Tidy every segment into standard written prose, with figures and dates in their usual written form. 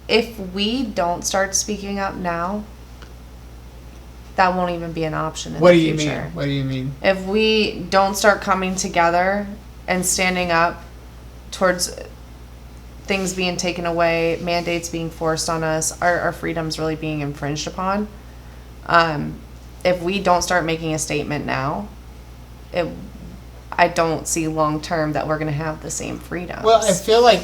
if we don't start speaking up now, that won't even be an option in the future. What do you mean? If we don't start coming together and standing up towards things being taken away, mandates being forced on us, our freedoms really being infringed upon, if we don't start making a statement now, I don't see long term that we're going to have the same freedoms. Well, I feel like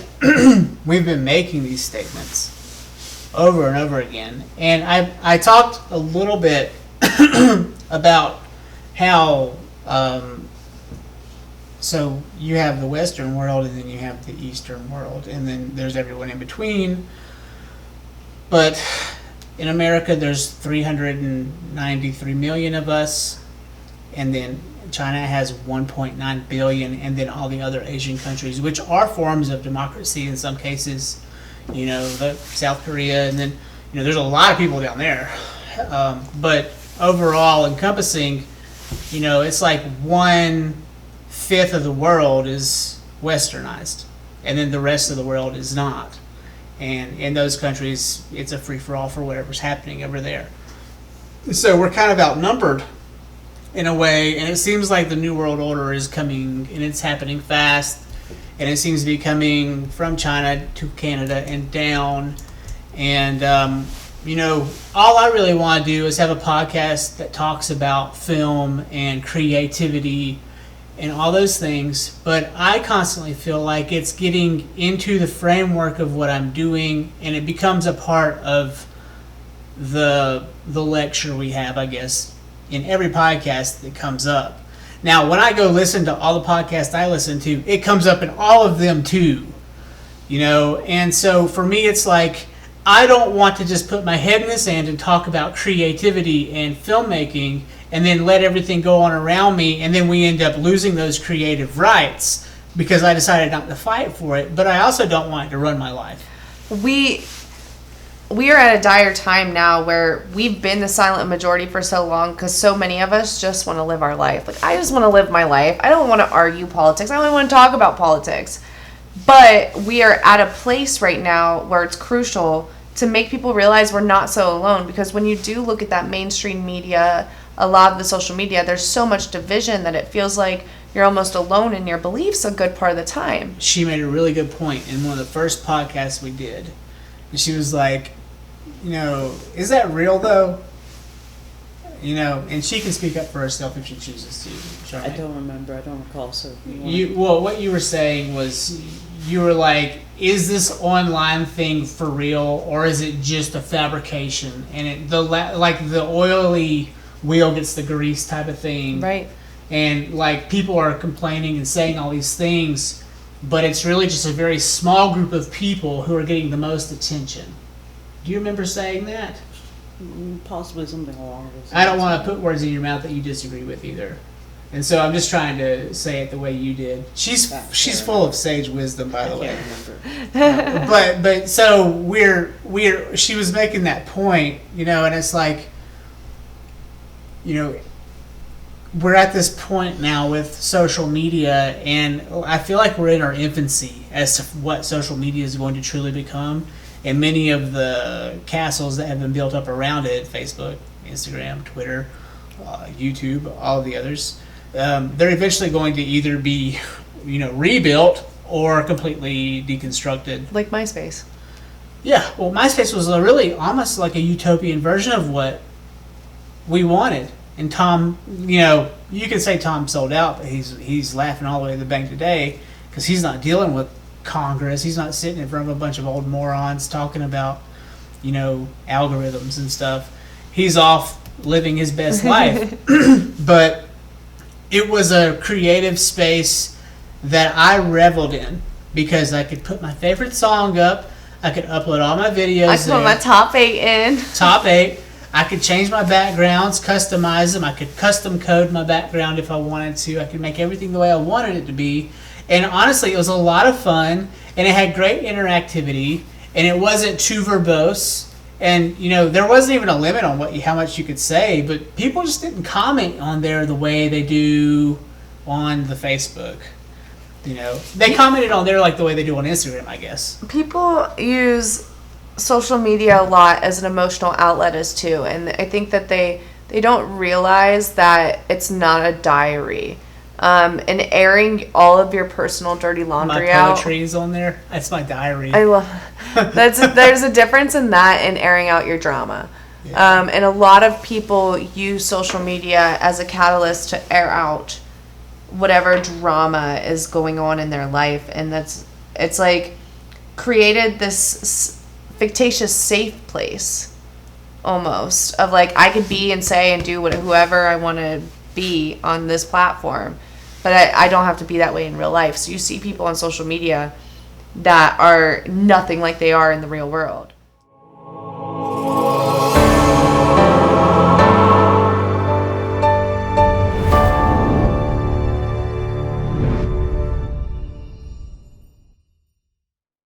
we've been making these statements over and over again. And I talked a little bit about how, so you have the Western world and then you have the Eastern world and then there's everyone in between. But in America, there's 393 million of us, and then China has 1.9 billion, and then all the other Asian countries, which are forms of democracy in some cases, the South Korea, and then, there's a lot of people down there. But overall, encompassing, it's like 1/5 of the world is westernized, and then the rest of the world is not. And in those countries, it's a free-for-all for whatever's happening over there. So we're kind of outnumbered in a way, and it seems like the New World Order is coming, and it's happening fast, and it seems to be coming from China to Canada and down. And, all I really want to do is have a podcast that talks about film and creativity and all those things, but I constantly feel like it's getting into the framework of what I'm doing, and it becomes a part of the lecture we have, I guess, in every podcast that comes up. Now, when I go listen to all the podcasts I listen to, it comes up in all of them too, and so for me, it's like, I don't want to just put my head in the sand and talk about creativity and filmmaking and then let everything go on around me, and then we end up losing those creative rights because I decided not to fight for it, but I also don't want it to run my life. We are at a dire time now where we've been the silent majority for so long because so many of us just want to live our life. Like, I just want to live my life. I don't want to argue politics. I don't want to talk about politics. But we are at a place right now where it's crucial to make people realize we're not so alone, because when you do look at that mainstream media, a lot of the social media, there's so much division that it feels like you're almost alone in your beliefs a good part of the time. She made a really good point in one of the first podcasts we did. And she was like, is that real though? And she can speak up for herself if she chooses to. Charmaine. I don't remember. I don't recall. So what you were saying was, you were like, is this online thing for real, or is it just a fabrication? And the oily wheel gets the grease type of thing, right? And like, people are complaining and saying all these things, but it's really just a very small group of people who are getting the most attention. Do you remember saying that? Possibly something along those lines. I don't want to put words in your mouth that you disagree with either. And so I'm just trying to say it the way you did. She's full of sage wisdom, by the way. I can't remember. but so she was making that point, and it's like, we're at this point now with social media, and I feel like we're in our infancy as to what social media is going to truly become. And many of the castles that have been built up around it, Facebook, Instagram, Twitter, YouTube, all of the others, they're eventually going to either be, rebuilt or completely deconstructed. Like MySpace. Yeah, well, MySpace was really almost like a utopian version of what we wanted. And Tom, you could say Tom sold out, but he's laughing all the way to the bank today because he's not dealing with Congress. He's not sitting in front of a bunch of old morons talking about, algorithms and stuff. He's off living his best life. But it was a creative space that I reveled in because I could put my favorite song up. I could upload all my videos. I could put my top 8 in. Top 8. I could change my backgrounds, customize them. I could custom code my background if I wanted to. I could make everything the way I wanted it to be. And honestly, it was a lot of fun, and it had great interactivity, and it wasn't too verbose. And, there wasn't even a limit on how much you could say, but people just didn't comment on there the way they do on the Facebook. They commented on there like the way they do on Instagram, I guess. People use social media a lot as an emotional outlet as too, and I think that they don't realize that it's not a diary. And airing all of your personal dirty laundry My out. poetry's on there. That's my diary. I love there's a difference in that and airing out your drama. Yeah. And a lot of people use social media as a catalyst to air out whatever drama is going on in their life, and it's like created this fictitious safe place almost of like I could be and say and do whoever I want to be on this platform, but I don't have to be that way in real life. So you see people on social media that are nothing like they are in the real world.